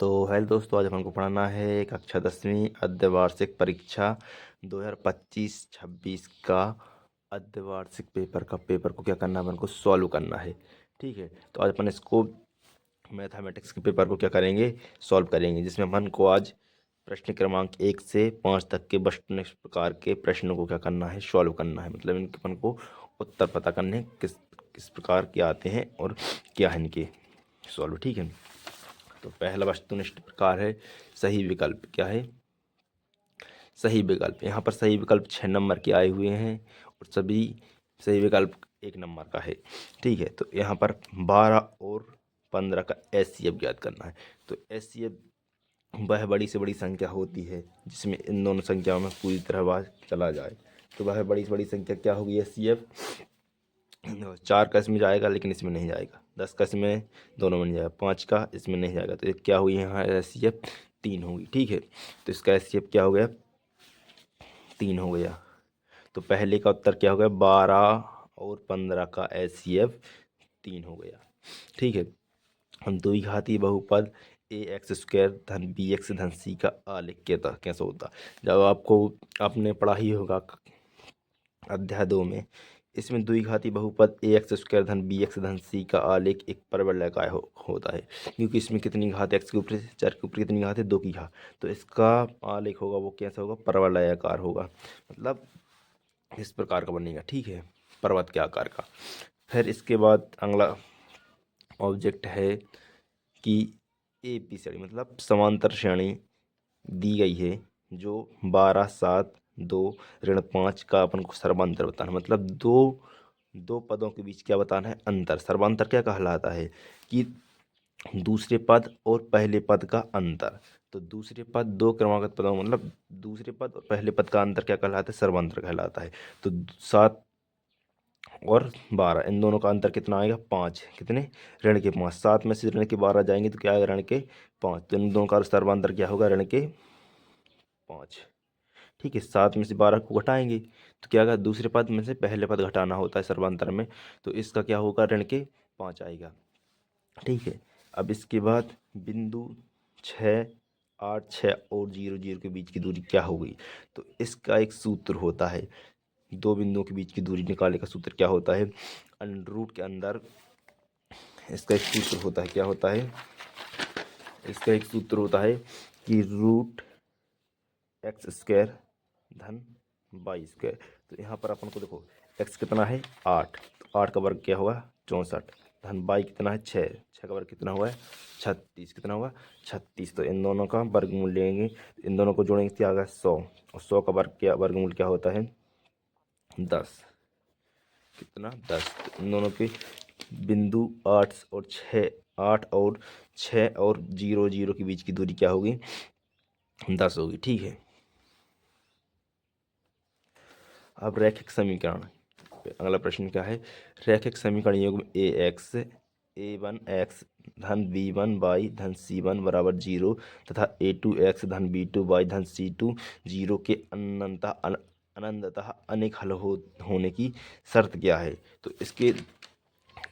तो हेलो दोस्तों, आज अपन को पढ़ना है कक्षा 10वीं अर्धवार्षिक परीक्षा 2025-26 का अर्धवार्षिक पेपर को क्या करना है, अपन को सॉल्व करना है। ठीक है, तो आज अपन इसको मैथमेटिक्स के पेपर को क्या करेंगे, सॉल्व करेंगे, जिसमें अपन को आज प्रश्न क्रमांक 1 से 5 तक के वस्तुनिष्ठ प्रकार के प्रश्नों को क्या करना है, सॉल्व करना है। मतलब इनके अपन को उत्तर पता करने किस किस प्रकार के आते हैं और क्या है इनके सॉल्व। ठीक है, तो पहला वस्तुनिष्ठ प्रकार है सही विकल्प। क्या है? सही विकल्प। यहाँ पर सही विकल्प 6 नंबर के आए हुए हैं और सभी सही विकल्प 1 नंबर का है। ठीक है, तो यहाँ पर 12 और 15 का एचसीएफ ज्ञात करना है। तो एचसीएफ वह बड़ी से बड़ी संख्या होती है जिसमें इन दोनों संख्याओं में पूरी तरह बात चला जाए। तो वह बड़ी से बड़ी संख्या क्या होगी? एचसीएफ 4 का इसमें जाएगा लेकिन इसमें नहीं जाएगा, 10 का इसमें दोनों में नहीं जाएगा, 5 का इसमें नहीं जाएगा। तो ये क्या हुई यहाँ एचसीएफ 3 होगी। ठीक है, तो इसका एचसीएफ क्या हो गया? 3 हो गया। तो पहले का उत्तर क्या हो गया? 12 और 15 का एचसीएफ 3 हो गया। ठीक है, हम द्विघाती बहुपद ए एक्स स्क्वायर धन बी एक्स धन सी का आलेख कैसे होता? जब आपको आपने पढ़ा ही होगा अध्याय 2 में, इसमें द्विघाती बहुपद ए एक्स स्क्वायर धन बी एक्स धन सी का आलेख एक परवलयाकार होता है, क्योंकि इसमें कितनी घात एक्स के ऊपर चर के ऊपर कितनी घात है? 2 की घात। तो इसका आलेख होगा वो कैसा होगा? परवलयाकार होगा, मतलब इस प्रकार का बनेगा। ठीक है, पर्वत के आकार का। फिर इसके बाद अगला ऑब्जेक्ट है कि ए बी श्रेणी, मतलब समांतर श्रेणी दी गई है जो 12 7 2 ऋण 5 का अपन को सर्वांतर बताना है। मतलब दो पदों के बीच क्या बताना है? अंतर। सर्वांतर क्या कहलाता है? कि दूसरे पद और पहले पद का अंतर। तो दूसरे पद दो क्रमागत पदों, मतलब दूसरे पद और पहले पद का अंतर क्या कहलाता है? सर्वांतर कहलाता है। तो 7 और 12 इन दोनों का अंतर कितना आएगा? 5। कितने? ऋण के 5। 7 में से ऋण के 12 जाएंगे तो क्या आएगा? ऋण के 5। तो इन दोनों का सर्वांतर क्या होगा? ऋण के 5। ठीक है, 7 में से 12 को घटाएंगे तो क्या होगा? दूसरे पद में से पहले पद घटाना होता है सर्वांतर में, तो इसका क्या होगा? ऋण के 5 आएगा। ठीक है, अब इसके बाद बिंदु 6 8 6 और 0 0 के बीच की दूरी क्या होगी? तो इसका एक सूत्र होता है। दो बिंदुओं के बीच की दूरी निकालने का सूत्र क्या होता है? अंडर रूट के अंदर इसका एक सूत्र होता है। क्या होता है? इसका एक सूत्र होता है कि रूट एक्स स्क्वायर धन वाई स्क्वायर। तो यहाँ पर अपन को देखो, एक्स कितना है? 8। तो 8 का वर्ग क्या होगा? 64 धन वाई कितना है? 6। 6 का वर्ग कितना हुआ है? 36। कितना हुआ? 36। तो इन दोनों का वर्गमूल लेंगे, इन दोनों को जोड़ेंगे क्या आ गया? 100। और 100 का वर्गमूल क्या होता है? 10। कितना? 10। तो इन दोनों के बिंदु 8 और 6 8 और 6 और 0 0 के बीच की दूरी क्या होगी? 10 होगी। ठीक है, अब रैखिक समीकरण। अगला प्रश्न क्या है? रैखिक समीकरण युग्म ए1 एक्स धन b1 वाई धन c1 बराबर 0 तथा a2 एक्स धन b2 वाई धन c2 0 के अनंततः अनेक हल होने की शर्त क्या है? तो इसके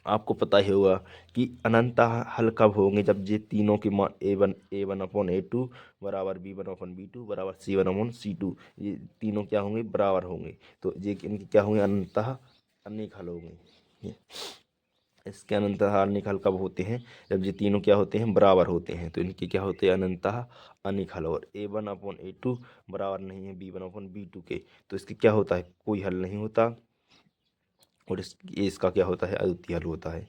आपको पता ही होगा कि अनंततः हल कब होंगे? जब ये तीनों के मान ए वन अपॉन ए2 बराबर b1 अपॉन b2 बराबर c1 अपॉन c2, ये तीनों क्या होंगे? बराबर होंगे। तो ये इनके क्या होंगे? अनंततः अनेक हल होंगे। ये इसके अनंततः अनेक हल कब होते हैं? जब ये तीनों क्या होते हैं? बराबर होते हैं। तो इनके क्या होते हैं? अनंततः अनेक हल। और ए1 अपॉन ए2 बराबर नहीं है b1 अपॉन b2 के, तो इसके क्या होता है? कोई हल नहीं होता। और इसका क्या होता है? अद्वितीय हल होता है।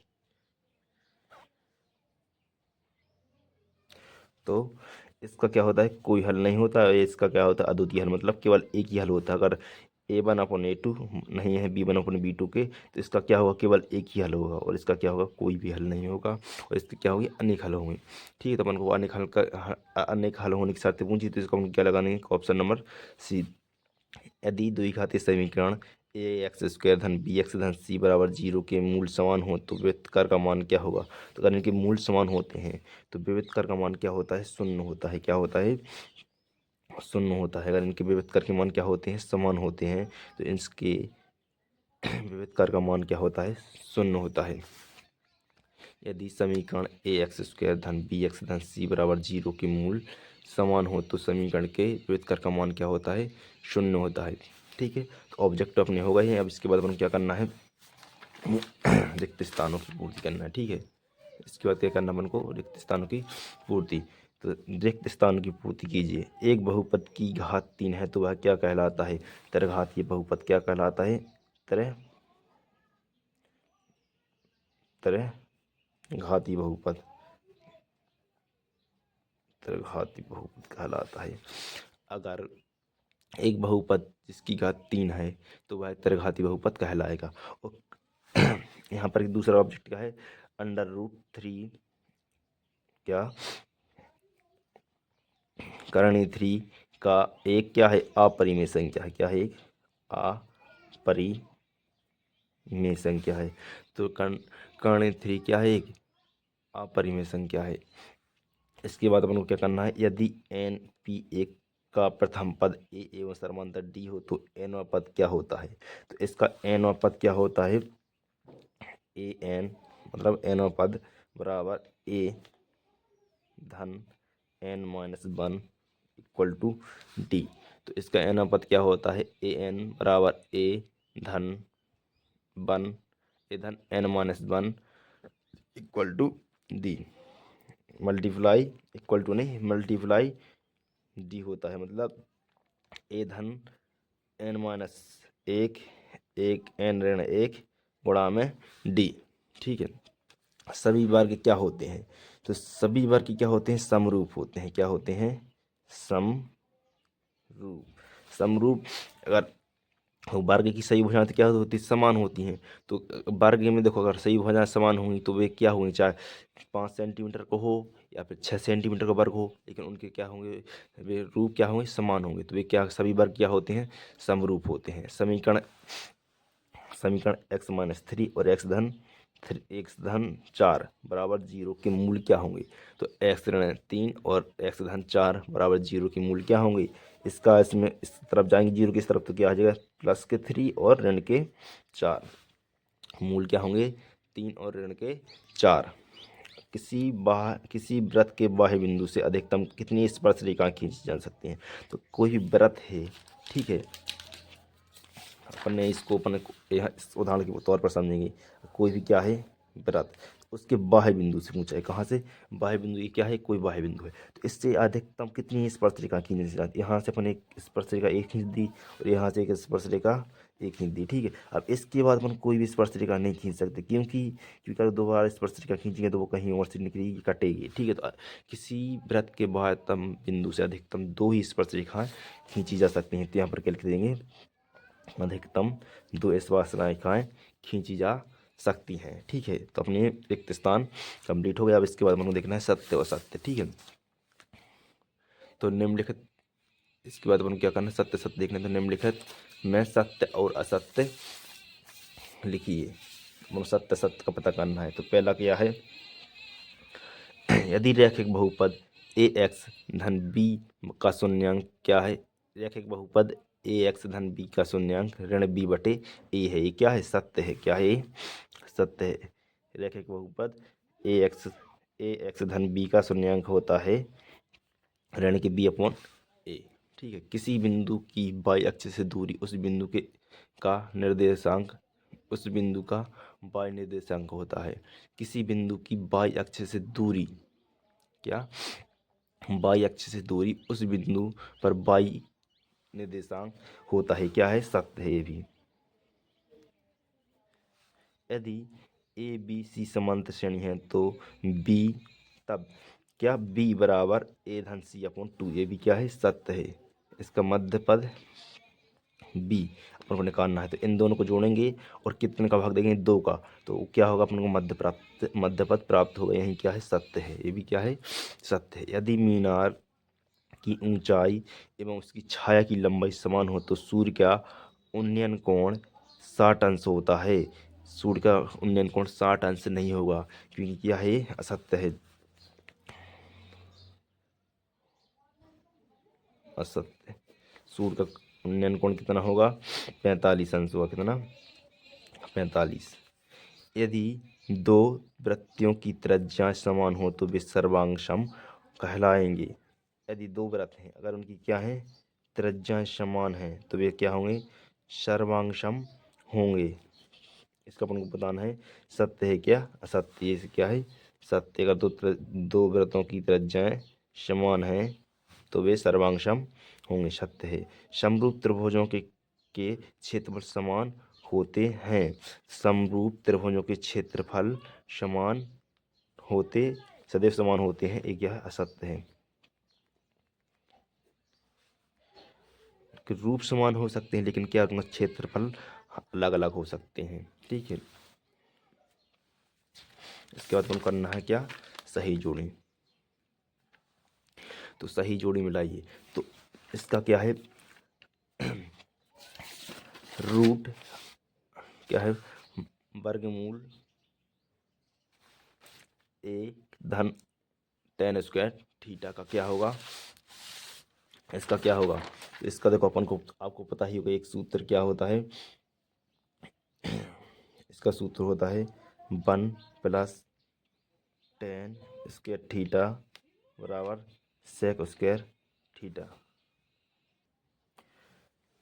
तो इसका क्या होता है? कोई हल नहीं होता है। इसका क्या होता है? अद्वितीय हल, मतलब केवल एक ही हल होता है। अगर a1/a2 नहीं है b1/b2 के, तो इसका क्या होगा? केवल एक ही हल होगा। और इसका क्या होगा? कोई भी हल नहीं होगा। और इसके क्या होगी? अनेक हल होंगे। ठीक है, तो अपन को अनेक हल होने की शर्तें पूछी, तो इसको हम क्या लगाएंगे? Option number C. यदि द्विघाती समीकरण ए एक्स स्क्वायर धन बी एक्स धन सी बराबर 0 के मूल समान हो तो व्युत्कर का मान क्या होगा? तो अगर इनके मूल समान होते हैं तो व्युत्कर का मान क्या होता है? शून्य होता है। क्या होता है? शून्य होता है। अगर इनके व्युत्कर के मान क्या होते हैं? समान होते हैं, तो इसके व्युत्कर का मान क्या होता है? शून्य होता है। यदि समीकरण ए एक्स स्क्वायर धन बी एक्स धन सी बराबर 0 के मूल समान हो तो समीकरण के व्युत्क्रम का मान क्या होता है, 0 होता है। ठीक है, तो ऑब्जेक्ट अपने हो गए हैं। अब इसके बाद अपन क्या करना है, रिक्त स्थानों की पूर्ति करना है। ठीक है, इसके बाद क्या करना अपन को, रिक्त स्थानों की पूर्ति। तो रिक्त स्थान की पूर्ति कीजिए। एक बहुपद की घात 3 है तो वह क्या कहलाता है, तरघातीय बहुपद क्या कहलाता है, तरह तरह घाती बहुपद, तरघाती बहुपद कहलाता है। अगर एक बहुपद जिसकी घात 3 है तो वह तरघाती बहुपद कहलाएगा। और यहाँ पर एक दूसरा ऑब्जेक्ट क्या है, √3 क्या, कर्ण 3 का एक क्या है, अपरिमेय संख्या है। क्या है, एक अपरिमेय संख्या है। तो कर्ण 3 क्या है, एक अपरिमेय संख्या है। इसके बाद अपन को क्या करना है, यदि एन पी एक का प्रथम पद ए एवं समांतर डी हो तो एनवां पद क्या होता है। तो इसका एनवां पद क्या होता है, ए एन मतलब एनवां पद बराबर ए धन n-1 इक्वल टू डी। तो इसका एनवां पद क्या होता है, ए एन बराबर ए धन n-1 equal to D. Multiply equal to नहीं, मल्टीप्लाई डी होता है, मतलब ए धन n-1 एक n-1 गुणा में डी। ठीक है, सभी वर्ग क्या होते हैं, तो सभी वर्ग क्या होते हैं, समरूप होते हैं। क्या होते हैं, समरूप। समरूप अगर वर्ग की सही भुजाएं तो क्या होती है, समान होती हैं। तो वर्ग में देखो, अगर सही भुजाएं समान होंगी तो वे क्या होंगी, चाहे 5 सेंटीमीटर को हो या फिर 6 सेंटीमीटर का वर्ग हो, लेकिन उनके क्या होंगे, वे रूप क्या होंगे, समान होंगे। तो वे क्या, सभी वर्ग क्या होते हैं, समरूप होते हैं। समीकरण x-3 और x-4 बराबर 0 के मूल क्या होंगे। तो x-3 और x-4 बराबर 0 के मूल क्या होंगे। इसका इसमें इस तरफ जाएंगे 0 की तरफ तो क्या आ जाएगा, +3 और ऋण के 4। मूल क्या होंगे, 3 और ऋण के 4। किसी वृत्त के बाह्य बिंदु से अधिकतम कितनी स्पर्श रेखाएं खींची जा सकती हैं। तो कोई भी वृत्त है, ठीक है, अपन ने इसको यहाँ इस उदाहरण के तौर पर समझेंगे। कोई भी क्या है, वृत्त, उसके बाह्य बिंदु से पूछा है, कहाँ से, बाह्य बिंदु, ये क्या है, कोई बाह्य बिंदु है। तो इससे अधिकतम कितनी स्पर्श रेखा खींची जाती है। यहाँ से अपन एक स्पर्श रेखा एक खींच दी और यहाँ से एक स्पर्श रेखा एक खींच दी। ठीक है, अब इसके बाद अपन कोई भी स्पर्श रेखा नहीं खींच सकते, क्योंकि अगर दोबारा स्पर्श रेखा खींचेंगे तो वो कहीं और से निकलेगी, कटेगी। ठीक है, तो किसी वृत्त के बाह्यतम बिंदु से अधिकतम 2 ही स्पर्श रेखाएं खींची जा सकती हैं। तो यहाँ पर क्या लिख देंगे, अधिकतम 2 स्पर्श रेखाएं खींची जा सकती हैं। ठीक है, तो अपने रिक्त स्थान कंप्लीट हो गया। अब इसके बाद हमको देखना है सत्य और असत्य। ठीक है, तो निम्नलिखित, इसके बाद अपन क्या करना है, सत्य सत्य देखना है। तो निम्नलिखित में सत्य और असत्य लिखिए, मतलब सत्य सत्य का पता करना है। तो पहला क्या है, यदि रैखिक बहुपद ए एक्स धन बी का शून्यांक क्या है, रैखिक बहुपद ए एक्स धन बी का शून्यांक ऋण बी बटे ए है, ये क्या है, सत्य है। क्या है, सत्य है। रैखिक बहुपद ए एक्स धन बी का शून्यांक होता है ऋण के बी अपॉन ए। ठीक है, किसी बिंदु की बाई अक्ष से दूरी उस बिंदु के का निर्देशांक, उस बिंदु का बाई निर्देशांक होता है। किसी बिंदु की बाई अक्ष से दूरी, क्या, बाई अक्ष से दूरी उस बिंदु पर बाई निर्देशांक होता है। क्या है, सत्य है ये भी। यदि ए बी सी समांतर श्रेणी है तो बी, तब क्या, बी बराबर ए धन सी अपॉन 2, ये भी क्या है, सत्य है। इसका मध्य पद बी अपन को निकालना है। तो इन दोनों को जोड़ेंगे और कितने का भाग देंगे, 2 का, तो क्या होगा, अपन को मध्य पद प्राप्त होगा। यही क्या है, सत्य है, ये भी क्या है, सत्य है। यदि मीनार की ऊंचाई एवं उसकी छाया की लंबाई समान हो तो सूर्य का उन्नयन कोण 60 अंश होता है। सूर्य का उन्नयन कोण 60 अंश नहीं होगा, क्योंकि क्या है, असत्य है, असत्य। सूर्य का उन्नयन कोण कितना होगा, 45 अंश होगा। कितना, 45। यदि दो वृत्तियों की त्रिज्याएं समान हो तो वे सर्वांग कहलाएंगे। यदि दो वृत्त हैं, अगर उनकी क्या है, त्रिज्याएं समान हैं, तो वे क्या होंगे, सर्वांग होंगे। इसका अपन को बताना है सत्य है क्या असत्य, ये क्या है सत्य। अगर दो वृत्तों की त्रिज्याएं समान हैं तो वे सर्वांग होंगे, सत्य है। समरूप त्रिभुजों के क्षेत्रफल समान होते हैं। समरूप त्रिभुजों के क्षेत्रफल समान होते, सदैव समान होते हैं, एक यह असत्य है। कि रूप समान हो सकते हैं लेकिन क्या उनका क्षेत्रफल अलग अलग हो सकते हैं। ठीक है, इसके बाद अपन करना है क्या, सही जोड़ी। तो सही जोड़ी मिलाइए, तो इसका क्या है, रूट क्या है, वर्गमूल एक धन tan स्क्वायर थीटा का क्या होगा, इसका क्या होगा। इसका देखो अपन को आपको पता ही होगा, एक सूत्र क्या होता है, इसका सूत्र होता है 1 + tan स्क्वायर थीटा बराबर sec स्क्वायर थीटा।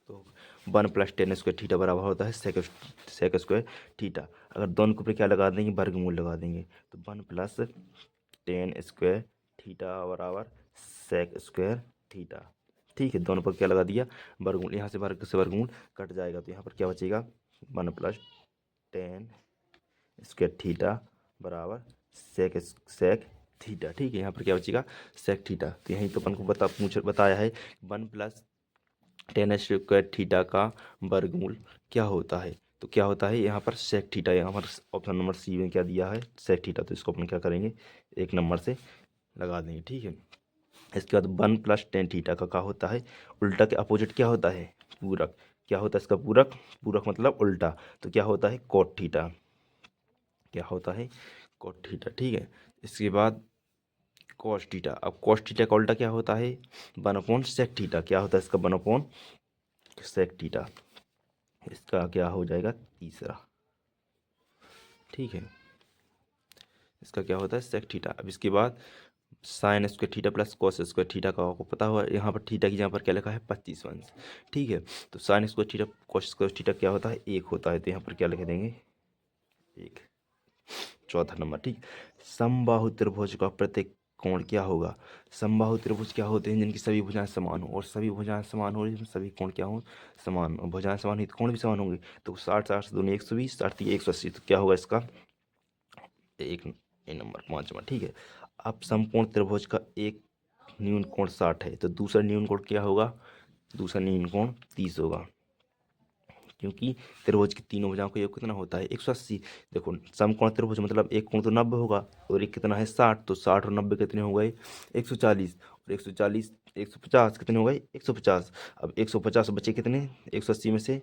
तो 1 + tan स्क्वायर थीटा बराबर होता है sec स्क्वायर थीटा। अगर दोनों के ऊपर क्या लगा देंगे, वर्गमूल लगा देंगे, तो 1 + tan स्क्वायर थीटा बराबर sec स्क्वायर थीटा। ठीक है, दोनों पर क्या लगा दिया, वर्गमूल, यहाँ से वर्गमूल कट जाएगा, तो यहाँ पर क्या बचेगा, 1 + tan स्क्वायर थीटा बराबर sec थीटा। ठीक है, यहाँ पर क्या बचेगा, sec थीटा। तो यहीं तो अपन को बताया है 1 + tan स्क्वायर थीटा का वर्गमूल क्या होता है, तो क्या होता है यहाँ पर sec थीटा। यहाँ पर ऑप्शन नंबर सी में क्या दिया है, sec थीटा, तो इसको अपन क्या करेंगे, एक नंबर से लगा देंगे। ठीक है, इसके बाद 1 + tan थीटा का क्या होता है, उल्टा के अपोजिट क्या होता है, पूरक। क्या होता है इसका पूरक, पूरक मतलब उल्टा, तो क्या होता है cot थीटा, क्या होता है cot थीटा। ठीक है, इसके बाद cos थीटा। अब cos थीटा का उल्टा क्या होता है, 1/sec थीटा। क्या होता है इसका 1/sec थीटा। इसका क्या हो जाएगा तीसरा। ठीक है, इसका क्या होता है sec थीटा। अब इसके बाद sin square theta plus cos square theta का आपको पता हुआ, यहाँ पर थीटा की जहाँ पर क्या लिखा है 25 ठीक है, तो sin square theta cos square theta क्या होता है, एक होता है, तो यहाँ पर क्या लिख देंगे एक, चौथा नंबर। ठीक, समबाहु त्रिभुज का प्रत्येक कोण क्या होगा। समबाहु त्रिभुज क्या होते हैं, जिनकी सभी भुजाएं समान हो, और सभी भुजाएं समान हो जिसमें सभी कोण क्या हो, समान। भुजाएं समान हुई तो कोण भी समान होंगे, तो 60 2 120, 60 180, तो क्या होगा इसका एक नंबर, पाँचवा। ठीक है, अब समकोण त्रिभुज का एक न्यून कोण 60 है, तो दूसरा न्यून कोण क्या होगा, दूसरा न्यून कोण 30 होगा, क्योंकि त्रिभुज की तीनों भुजाओं का योग कितना होता है 180। देखो समकोण त्रिभुज मतलब एक कोण तो 90 होगा, और एक कितना है 60, तो 60 और 90 कितने हो गए 140, और 140 150 कितने हो गए 150। अब 150 बचे कितने, 180 में से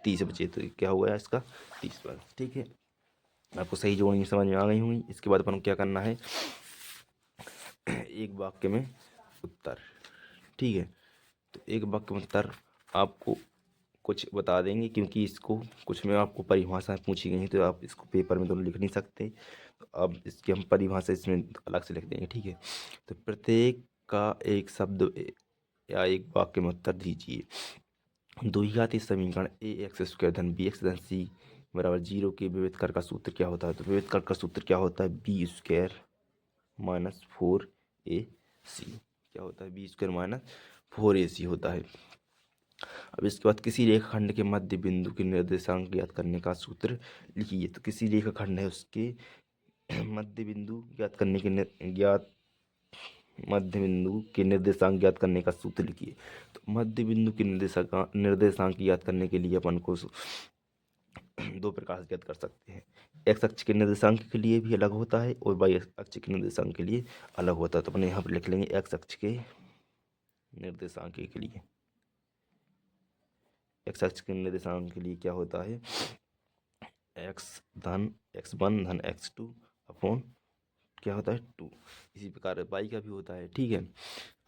30 बचे, तो क्या हो गया इसका 30 पर। ठीक है, आपको सही जोड़नी समझ में आ गई होंगी। इसके बाद अपन को क्या करना है, एक वाक्य में उत्तर। ठीक है, तो एक वाक्य में उत्तर आपको कुछ बता देंगे, क्योंकि इसको कुछ में आपको परिभाषाएं पूछी गई हैं, तो आप इसको पेपर में तो लिख नहीं सकते, तो अब इसकी हम परिभाषा इसमें अलग से लिख देंगे। ठीक है, तो प्रत्येक का एक शब्द या एक वाक्य में उत्तर दीजिए। द्विघाती समीकरण ax² धन bx धन c बराबर 0 के विविध कर का सूत्र क्या होता है, तो विविध कर का सूत्र क्या होता है b² - 4ac। क्या होता है b² - 4ac होता है। अब इसके बाद किसी रेखाखंड के मध्य बिंदु के निर्देशांक ज्ञात करने का सूत्र लिखिए। तो किसी रेखाखंड है उसके मध्य बिंदु ज्ञात करने के निर्देशांक ज्ञात करने का सूत्र लिखिए। तो मध्य बिंदु के निर्देशांक ज्ञात करने के लिए अपन को दो प्रकार से ज्ञात कर सकते हैं। एक्स अक्ष के निर्देशांक के लिए भी अलग होता है और वाई अक्ष के निर्देशांक के लिए अलग होता है। तो अपन यहाँ पर लिख लेंगे एक्स अक्ष के निर्देशांक के लिए, एक्स अक्ष के निर्देशांक के लिए क्या होता है x1 धन x2 अपॉन क्या होता है 2। इसी प्रकार y का भी होता है। ठीक है,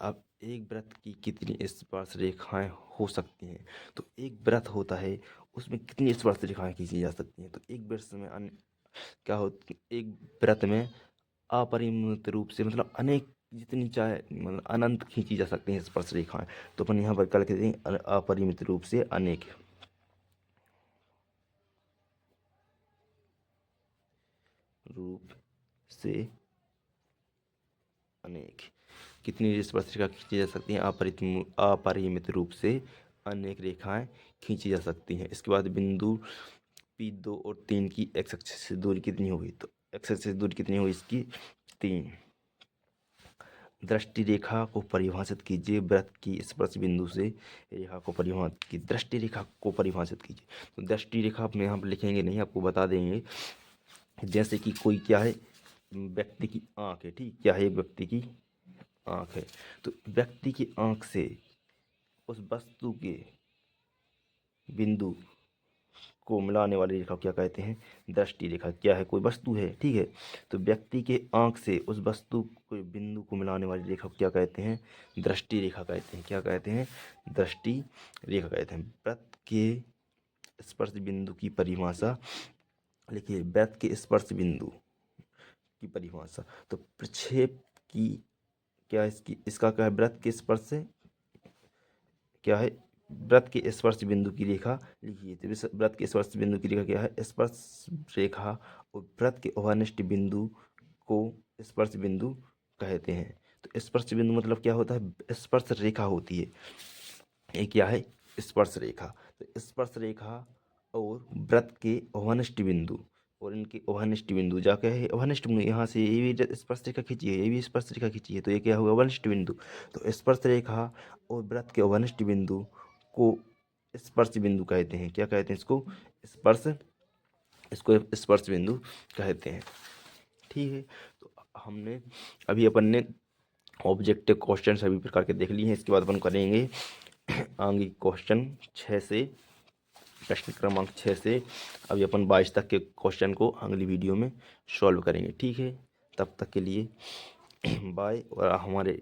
अब एक वृत्त की कितनी स्पर्श रेखाएं हो सकती हैं, तो एक वृत्त होता है उसमें कितनी स्पर्श रेखाएं खींची जा सकती हैं। तो एक वृत्त में अन्य क्या होती एक वृत्त में अपरिमित रूप से मतलब अनेक जितनी चाहे मतलब अनंत खींची जा सकती हैं स्पर्श रेखाएं। तो अपन यहाँ पर क्या लिखते हैं, अपरिमित रूप से अनेक रूप से अनेक कितनी स्पर्श रेखा खींची जा सकती हैं, अपरिमित रूप से अनेक रेखाएं खींची जा सकती हैं। इसके बाद बिंदु P2 और 3 की एक्स एक्सिस से दूरी कितनी होगी, तो एक्स एक्सिस से दूरी कितनी होगी इसकी 3। दृष्टि रेखा को परिभाषित कीजिए, वृत्त की स्पर्श बिंदु से रेखा को परिभाषित की दृष्टि रेखा को परिभाषित कीजिए। तो दृष्टि रेखा आप यहाँ पर लिखेंगे नहीं, आपको बता देंगे। जैसे कि कोई क्या है, व्यक्ति की आंख है, ठीक, क्या है, एक व्यक्ति की आंख है। तो व्यक्ति की आंख से उस वस्तु के बिंदु को मिलाने वाली रेखा को क्या कहते हैं, दृष्टि रेखा। क्या है, कोई वस्तु है, ठीक है, तो व्यक्ति के आंख से उस वस्तु को बिंदु को मिलाने वाली रेखा को क्या कहते हैं, दृष्टि रेखा कहते हैं। क्या कहते हैं, दृष्टि रेखा कहते हैं। वृत्त के स्पर्श बिंदु की परिभाषा लिखिए, वृत्त के स्पर्श बिंदु की परिभाषा। तो प्रक्षेप की क्या इसकी इसका क्या है, वृत्त के स्पर्श से क्या है, वृत्त के स्पर्श बिंदु की रेखा लिखिए। तो वृत्त के स्पर्श बिंदु की रेखा क्या है, स्पर्श रेखा। और वृत्त के उभयनिष्ठ बिंदु को स्पर्श बिंदु कहते हैं। तो स्पर्श बिंदु मतलब क्या होता है, स्पर्श रेखा होती है। ये क्या है, स्पर्श रेखा। तो स्पर्श रेखा और वृत्त के उभयनिष्ठ बिंदु और इनके उभयनिष्ठ बिंदु जाके है उभयनिष्ठ बिंदु, यहाँ से ये भी स्पर्श रेखा खींची है, ये भी स्पर्श रेखा खींची है, तो ये क्या होगा, उभयनिष्ठ बिंदु। तो स्पर्श रेखा और वृत्त के उभयनिष्ठ बिंदु को स्पर्श बिंदु कहते हैं। क्या कहते हैं इसको, इसको स्पर्श बिंदु कहते हैं, ठीक है। तो हमने अभी अपन ने ऑब्जेक्टिव क्वेश्चन सभी प्रकार के देख लिए हैं। इसके बाद अपन करेंगे आंगिक क्वेश्चन 6 से, प्रश्न क्रमांक 6 से अभी अपन 22 तक के क्वेश्चन को अगली वीडियो में सॉल्व करेंगे, ठीक है। तब तक के लिए बाय। और हमारे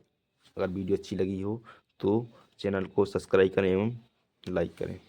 अगर वीडियो अच्छी लगी हो तो चैनल को सब्सक्राइब करें एवं लाइक करें।